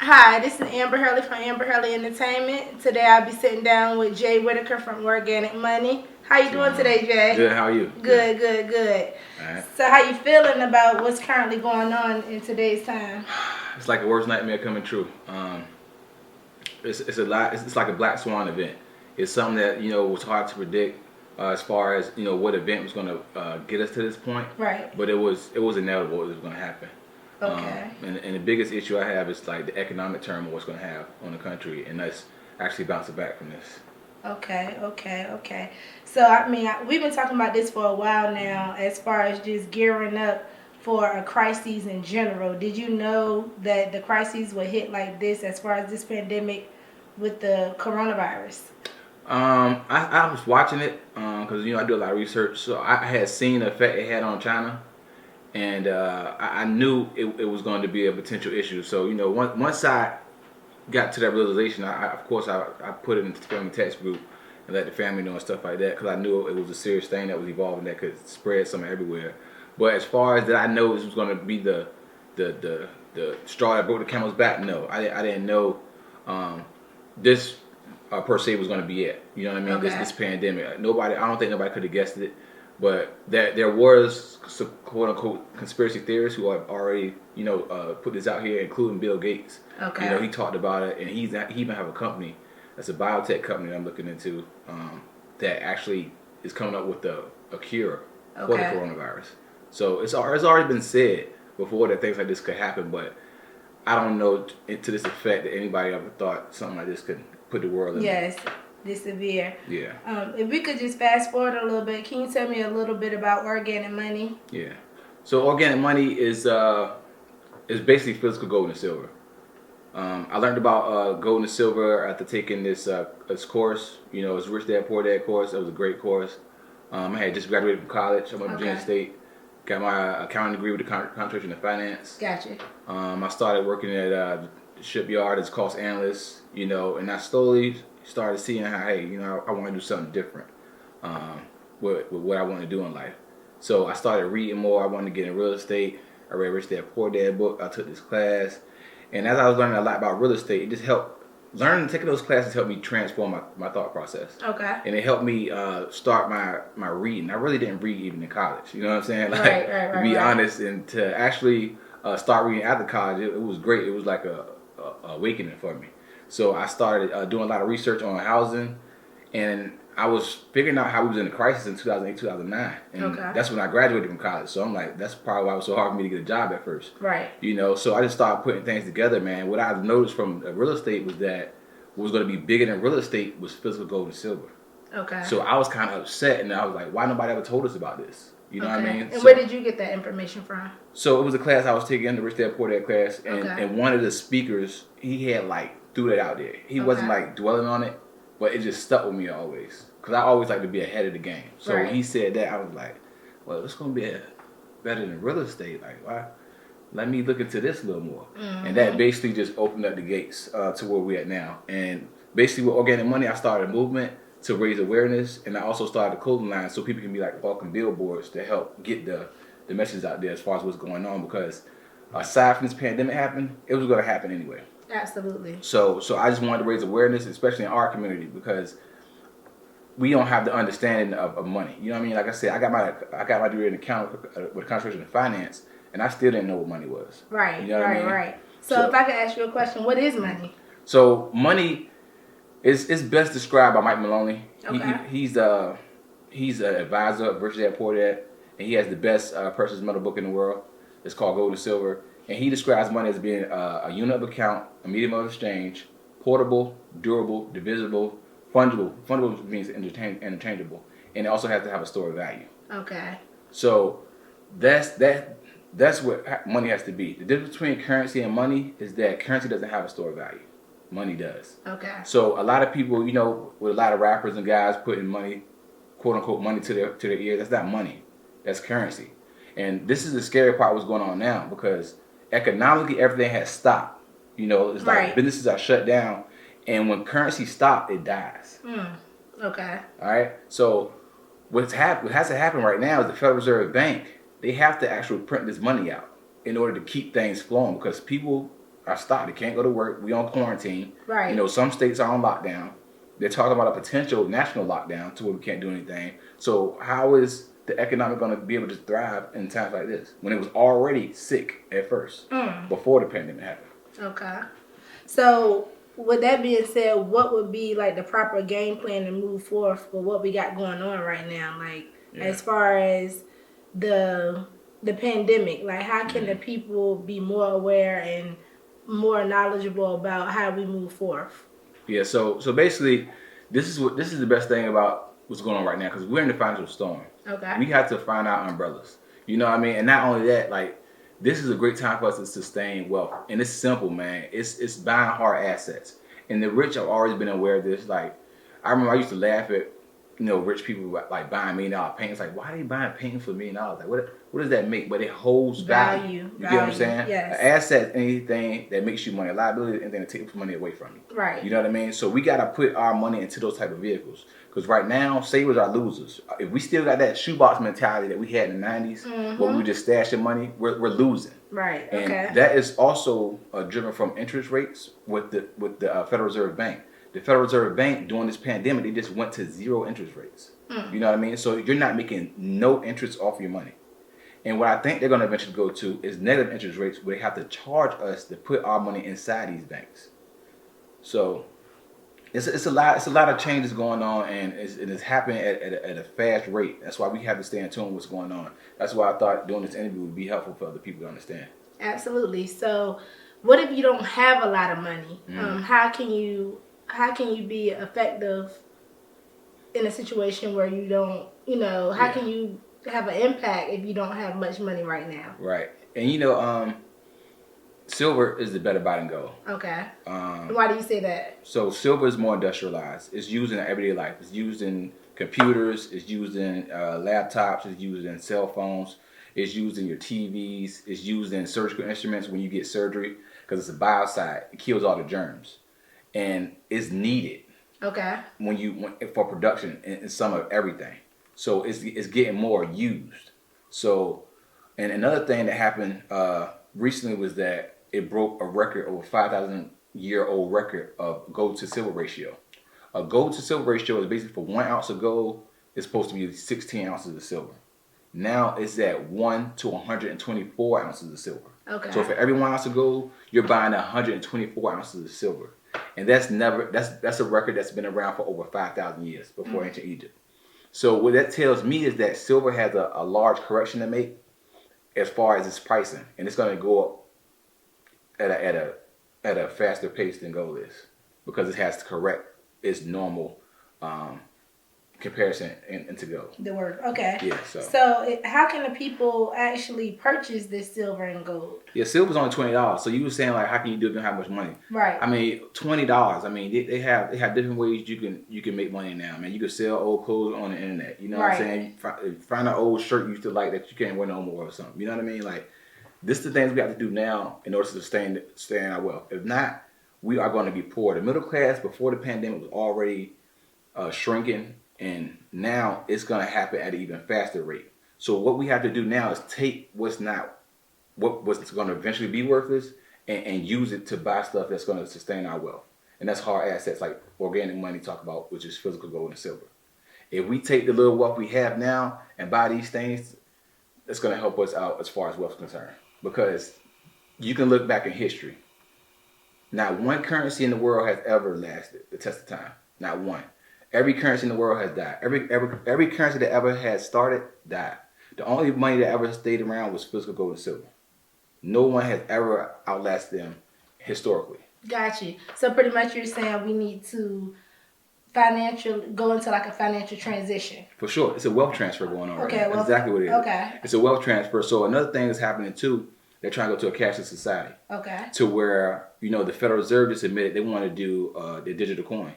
Hi, this is Amber Hurley from Amber Hurley Entertainment. Today I'll be sitting down with Jay Whitaker from Organic Money. How you doing today, Jay? Good. How are you? Good. All right. So how you feeling about what's currently going on in today's time? It's like the worst nightmare coming true. It's a lot. It's like a black swan event. It's something that was hard to predict as far as what event was going to get us to this point. Right. But it was inevitable. It was going to happen. Okay. And the biggest issue I have is like the economic turmoil what's going to have on the country, and that's actually bouncing back from this. Okay. So I mean, we've been talking about this for a while now, as far as just gearing up for a crisis in general. Did you know that the crises would hit like this, as far as this pandemic with the coronavirus? I was watching it because I do a lot of research, so I had seen the effect it had on China, and I knew it was going to be a potential issue. So once I got to that realization, of course I put it in the family text group and let the family know and stuff like that, because I knew it was a serious thing that was evolving that could spread somewhere everywhere. But as far as that, I know this was going to be the straw that broke the camel's back. No, I didn't know this per se was going to be it. You know what I mean? Okay. This pandemic. I don't think nobody could have guessed it. But there was some quote unquote conspiracy theorists who have already put this out here, including Bill Gates. Okay. He talked about it, and he even have a company that's a biotech company that I'm looking into that actually is coming up with a cure for the coronavirus. So it's already been said before that things like this could happen, but I don't know to this effect that anybody ever thought something like this could put the world in. Yes, this severe. Yeah. If we could just fast forward a little bit, can you tell me a little bit about Organic Money? Yeah. So Organic Money is basically physical gold and silver. I learned about gold and silver after taking this course. It's Rich Dad Poor Dad course. It was a great course. I had just graduated from college. I went to Virginia State. Got my accounting degree with a concentration in finance. Gotcha. I started working at the shipyard as cost analyst, and I slowly started seeing how, hey, I want to do something different with what I want to do in life. So I started reading more. I wanted to get in real estate. I read Rich Dad Poor Dad book. I took this class. And as I was learning a lot about real estate, it just helped. Taking those classes helped me transform my thought process. Okay. And it helped me start my reading. I really didn't read even in college. You know what I'm saying? Right. To be honest, and to actually start reading after college, it was great. It was like a awakening for me. So I started doing a lot of research on housing, and I was figuring out how we was in a crisis in 2008, 2009. And that's when I graduated from college. So I'm like, that's probably why it was so hard for me to get a job at first. Right. So I just started putting things together, man. What I've noticed from real estate was that what was going to be bigger than real estate was physical gold and silver. Okay. So I was kind of upset, and I was like, why nobody ever told us about this? You know what I mean? And where did you get that information from? So it was a class I was taking, the Rich Dad Poor Dad class, and one of the speakers, he had threw that out there. He wasn't dwelling on it, but it just stuck with me always. Because I always like to be ahead of the game. So when he said that, I was like, well, it's going to be better than real estate. Like, why? Let me look into this a little more. Mm-hmm. And that basically just opened up the gates to where we're at now. And basically with Organic Money, I started a movement to raise awareness. And I also started a clothing line so people can be walking billboards to help get the message out there as far as what's going on. Because aside from this pandemic happening, it was going to happen anyway. Absolutely. So I just wanted to raise awareness, especially in our community, because we don't have the understanding of money. You know what I mean? Like I said, I got my degree in accounting with a concentration in finance, and I still didn't know what money was. Right. You know what I mean? Right. So if I could ask you a question, what is money? So money is best described by Mike Maloney. Okay. He's an advisor of Rich Dad Poor Dad, and he has the best precious metal book in the world. It's called Gold and Silver. And he describes money as being a unit of account, a medium of exchange, portable, durable, divisible, fungible. Fungible means interchangeable. And it also has to have a store of value. Okay. So that's what money has to be. The difference between currency and money is that currency doesn't have a store of value. Money does. Okay. So a lot of people, with a lot of rappers and guys putting money, quote unquote, money to their ears, that's not money. That's currency. And this is the scary part what's going on now, because economically everything has stopped. It's like businesses are shut down, and when currency stops, it dies. Okay. All right. So what has to happen right now is the Federal Reserve Bank, they have to actually print this money out in order to keep things flowing, because people are stopped. They can't go to work. We on quarantine. Right. You know, some states are on lockdown. They're talking about a potential national lockdown to where we can't do anything. So how is the economic going to be able to thrive in times like this when it was already sick at first before the pandemic happened? Okay. So with that being said, what would be like the proper game plan to move forth with what we got going on right now? Like as far as the pandemic, like how can the people be more aware and more knowledgeable about how we move forth? Yeah, so basically, this is the best thing about what's going on right now because we're in the financial storm. Okay. We have to find our umbrellas. You know what I mean? And not only that, like this is a great time for us to sustain wealth. And it's simple, man. It's buying hard assets. And the rich have always been aware of this. Like I remember I used to laugh at rich people like buying $1 million paintings. Like why are they buying paintings for $1 million? Like what does that make? But it holds value. You get what I'm saying? Yes. An asset, anything that makes you money. A liability, anything that takes money away from you. Right. You know what I mean? So we gotta put our money into those type of vehicles. Because right now, savers are losers. If we still got that shoebox mentality that we had in the 90s, where we just stashing money, we're losing. Right. And okay. that is also driven from interest rates with the Federal Reserve Bank. The Federal Reserve Bank during this pandemic, they just went to 0 interest rates. You know what I mean? So you're not making no interest off your money. And what I think they're going to eventually go to is negative interest rates, where they have to charge us to put our money inside these banks. So it's a lot of changes going on, and it's happening at a fast rate. That's why we have to stay in tune with what's going on. That's why I thought doing this interview would be helpful for other people to understand. Absolutely. So, what if you don't have a lot of money? How can you be effective in a situation where you don't? How can you have an impact if you don't have much money right now? Right. And silver is the better buy than gold. Okay. Why do you say that? So silver is more industrialized. It's used in everyday life. It's used in computers. It's used in laptops. It's used in cell phones. It's used in your TVs. It's used in surgical instruments when you get surgery because it's a biocide. It kills all the germs, and it's needed. Okay. For production in some of everything. So it's getting more used. So, and another thing that happened recently was that it broke a record, over 5,000-year-old record of gold to silver ratio. A gold to silver ratio is basically for 1 ounce of gold, it's supposed to be 16 ounces of silver. Now it's at 1 to 124 ounces of silver. Okay. So for every 1 ounce of gold, you're buying 124 ounces of silver. And that's a record that's been around for over 5,000 years before ancient Egypt. So what that tells me is that silver has a large correction to make as far as its pricing, and it's going to go up at a faster pace than gold is because it has to correct its normal comparison into gold. The word. Okay. Yeah. So how can the people actually purchase this silver and gold? Yeah, silver's only $20. So you were saying like, how can you do it if you don't have much money? Right. I mean, $20. I mean, they have different ways you can make money now. Man, you can sell old clothes on the internet. You know what I'm saying? You find an old shirt you used to like that you can't wear no more or something. You know what I mean? Like, this is the things we have to do now in order to sustain our wealth. If not, we are going to be poor. The middle class before the pandemic was already shrinking. And now it's going to happen at an even faster rate. So what we have to do now is take what's going to eventually be worthless and use it to buy stuff that's going to sustain our wealth. And that's hard assets like organic money talk about, which is physical gold and silver. If we take the little wealth we have now and buy these things, it's going to help us out as far as wealth is concerned. Because you can look back in history. Not one currency in the world has ever lasted the test of time. Not one. Every currency in the world has died. Every currency that ever has started died. The only money that ever stayed around was physical gold and silver. No one has ever outlasted them historically. Got you. So pretty much you're saying we need to go into like a financial transition. For sure. It's a wealth transfer going on. Okay. Right now. That's exactly what it is. Okay. It's a wealth transfer. So another thing that's happening too, they're trying to go to a cashless society. Okay. To where, the Federal Reserve just admitted they want to do the digital coin.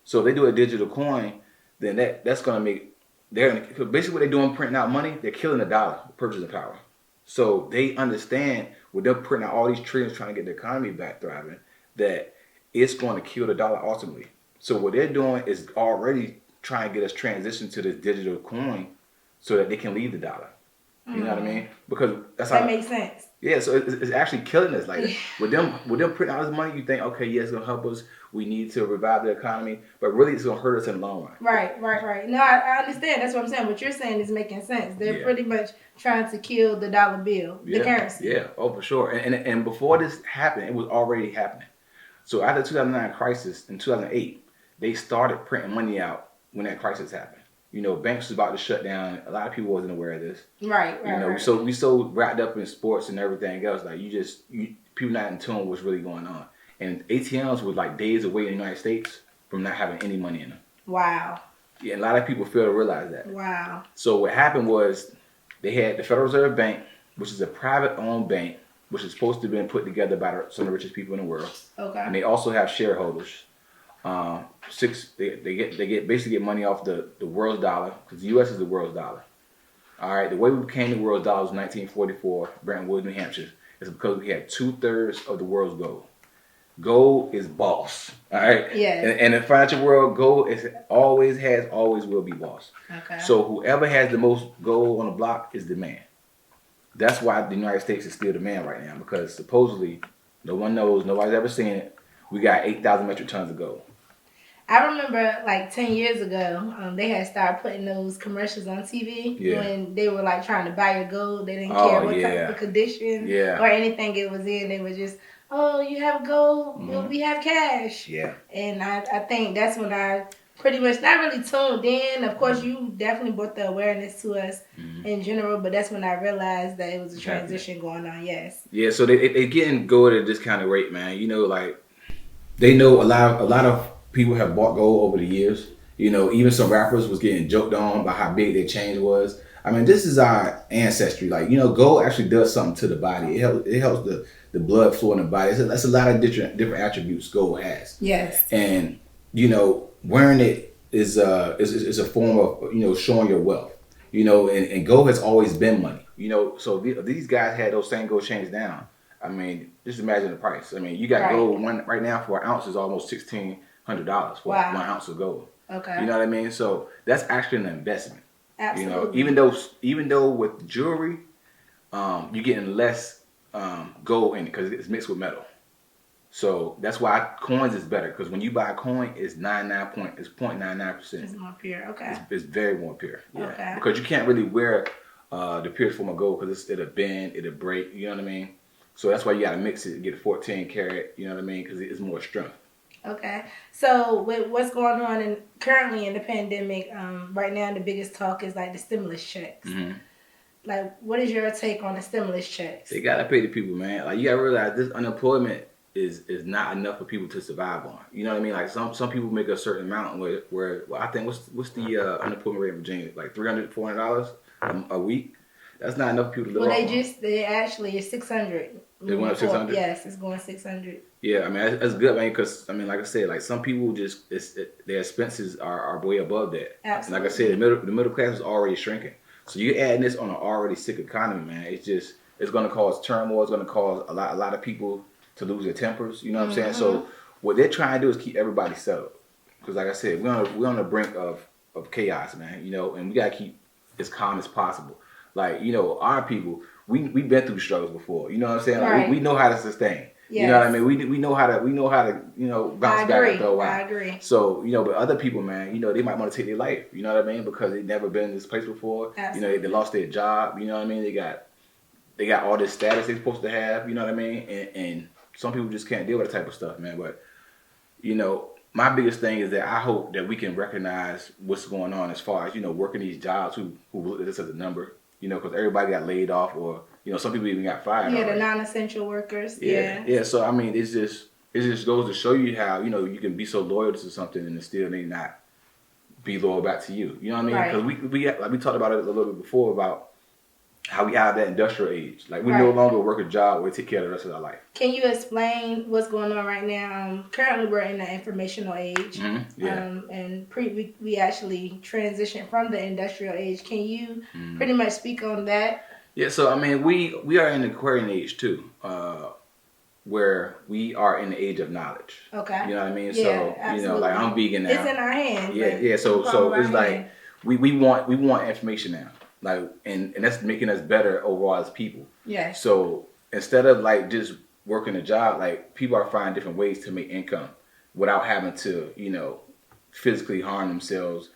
So if they do a digital coin, then that's going to make, basically what they're doing, printing out money, they're killing the dollar, purchasing power. So they understand with them printing out all these trillions trying to get the economy back thriving, that it's going to kill the dollar ultimately. So what they're doing is already trying to get us transitioned to this digital coin so that they can leave the dollar. You know what I mean? Because that makes sense. Yeah, so it's actually killing us. Like with them printing all this money, you think, okay, yeah, it's gonna help us. We need to revive the economy, but really, it's gonna hurt us in the long run. Right. No, I understand. That's what I'm saying. What you're saying is making sense. They're pretty much trying to kill the dollar bill, the currency. Yeah, oh for sure. And before this happened, it was already happening. So after the 2009 crisis in 2008, they started printing money out when that crisis happened. You know, banks was about to shut down. A lot of people wasn't aware of this. Right. So we so wrapped up in sports and everything else. Like people not in tune with what's really going on. And ATMs was like days away in the United States from not having any money in them. Wow. Yeah, and a lot of people fail to realize that. Wow. So what happened was they had the Federal Reserve Bank, which is a private-owned bank, which is supposed to have been put together by some of the richest people in the world. Okay. And they also have shareholders. They basically get money off the world's dollar, because the U.S. is the world's dollar. All right, the way we became the world's dollar was 1944, Bretton Woods, New Hampshire. It's because we had 2/3 of the world's gold. Gold is boss. All right. Yeah. And in the financial world, gold is always will be boss. Okay. So whoever has the most gold on the block is the man. That's why the United States is still the man right now, because supposedly no one knows, nobody's ever seen it. We got 8,000 metric tons of gold. I remember like 10 years ago, they had started putting those commercials on TV when they were like trying to buy your gold. They didn't care what type of condition or anything it was in. They were just, oh, you have gold, well, we have cash. Yeah. And I think that's when I pretty much not really tuned in. Of course, you definitely brought the awareness to us in general, but that's when I realized that it was a transition going on. Yes. Yeah. So they getting gold at this kind of rate, man. You know, like they know a lot of people have bought gold over the years. You know, even some rappers was getting joked on by how big their change was. I mean, this is our ancestry. Like, you know, gold actually does something to the body. It helps the blood flow in the body. That's a lot of different attributes gold has. Yes. And you know, wearing it is a form of, you know, showing your wealth. You know, and gold has always been money. You know, so these guys had those same gold chains down. I mean, just imagine the price. I mean, you got gold one right now for an ounce is almost $1,600 for 1 ounce of gold. Okay. You know what I mean? So that's actually an investment. Absolutely. You know, even though with jewelry, you're getting less gold in it because it's mixed with metal. So that's why coins is better, because when you buy a coin, it's 0.99%. It's more pure. Okay. It's very more pure. Yeah. Okay. Because you can't really wear the purest form of gold because it'll bend, it'll break. You know what I mean? So that's why you got to mix it, get a 14 karat. You know what I mean? Because it's more strength. Okay. So with what's going on currently in the pandemic, right now the biggest talk is like the stimulus checks. Mm-hmm. Like, what is your take on the stimulus checks? They gotta pay the people, man. Like, you gotta realize this unemployment is not enough for people to survive on. You know what I mean? Like some people make a certain amount where I think what's the unemployment rate in Virginia? Like $300, $400 a week. That's not enough people to live off. They actually it's 600. They went up 600. Yes, it's going 600. Yeah, I mean that's good, man. Because I mean, like I said, like some people just their expenses are way above that. Absolutely. And like I said, the middle class is already shrinking. So you're adding this on an already sick economy, man. It's going to cause turmoil. It's going to cause a lot of people to lose their tempers. You know what I'm saying? So what they're trying to do is keep everybody settled. Because like I said, we're on the brink of chaos, man. You know, and we got to keep as calm as possible. Like, you know, our people, we've been through struggles before. You know what I'm saying? Like, right. we know how to sustain. Yes. You know what I mean? We know how to you know, bounce back after a while. I agree. So, you know, but other people, man, you know, they might want to take their life. You know what I mean? Because they've never been in this place before. Absolutely. You know, they lost their job. You know what I mean? They got all this status they're supposed to have. You know what I mean? And some people just can't deal with that type of stuff, man. But, you know, my biggest thing is that I hope that we can recognize what's going on as far as, you know, working these jobs who look at this as a number. You know, because everybody got laid off, or you know, some people even got fired. Yeah, already. The non-essential workers. Yeah. So I mean, it just goes to show you how, you know, you can be so loyal to something and it still may not be loyal back to you. You know what I mean? Because we talked about it a little bit before about how we have that industrial age. Like we no longer work a job, we take care of the rest of our life. Can you explain what's going on right now? Currently, we're in the informational age. Mm-hmm. Yeah. And we actually transitioned from the industrial age. Can you pretty much speak on that? Yeah. So I mean, we are in the Aquarian age too, where we are in the age of knowledge. Okay. You know what I mean? Yeah, so absolutely. You know, like I'm vegan now. It's in our hands. Yeah. So it's like we want information now. Like and that's making us better overall as people. Yeah. So instead of like just working a job, like people are finding different ways to make income without having to, physically harm themselves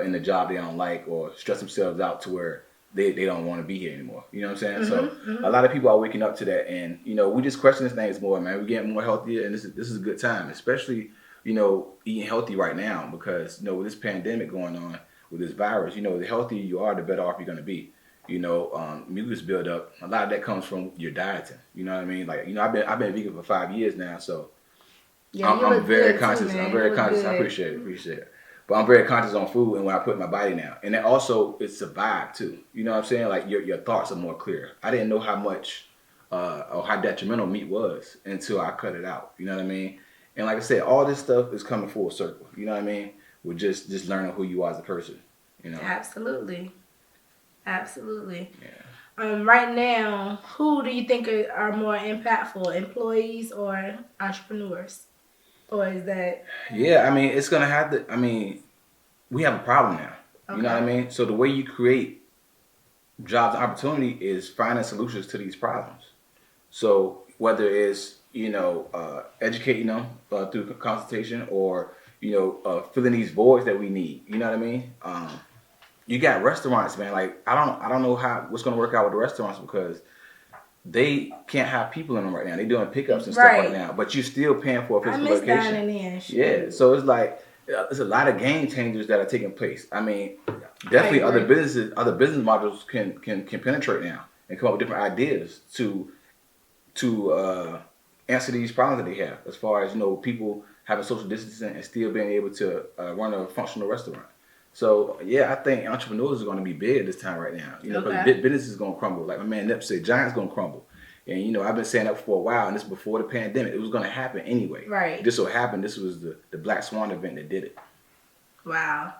in the job they don't like or stress themselves out to where they don't want to be here anymore. You know what I'm saying? So a lot of people are waking up to that, and we just question things more, man. We're getting more healthier, and this is a good time, especially eating healthy right now because with this pandemic going on with this virus, the healthier you are, the better off you're gonna be. Mucus buildup. A lot of that comes from your dieting. You know what I mean? Like I've been vegan for 5 years now, so yeah, I'm very conscious. Too, I'm very conscious. I appreciate it. But I'm very conscious on food and what I put in my body now. And then also it's a vibe too. You know what I'm saying? Like your thoughts are more clear. I didn't know how much or how detrimental meat was until I cut it out. You know what I mean? And like I said, all this stuff is coming full circle. You know what I mean? With just learning who you are as a person. Absolutely. Yeah. Right now, who do you think are more impactful, employees or entrepreneurs? Or is that? Yeah, I mean, it's gonna have to. I mean, we have a problem now. Okay. You know what I mean? So the way you create jobs and opportunity is finding solutions to these problems. So whether it's educating them through consultation or filling these voids that we need. You know what I mean? You got restaurants, man. Like I don't know what's gonna work out with the restaurants because they can't have people in them right now. They're doing pickups and stuff right now, but you're still paying for a physical location. Dining in. Yeah, so it's like there's a lot of game changers that are taking place. I mean, definitely other business models can penetrate now and come up with different ideas to answer these problems that they have, as far as people having social distancing and still being able to run a functional restaurant. So yeah, I think entrepreneurs are going to be big this time right now. Because business is going to crumble. Like my man Nip said, giants going to crumble. And I've been saying that for a while, and this before the pandemic. It was going to happen anyway. Right. Just so happened this was the Black Swan event that did it. Wow.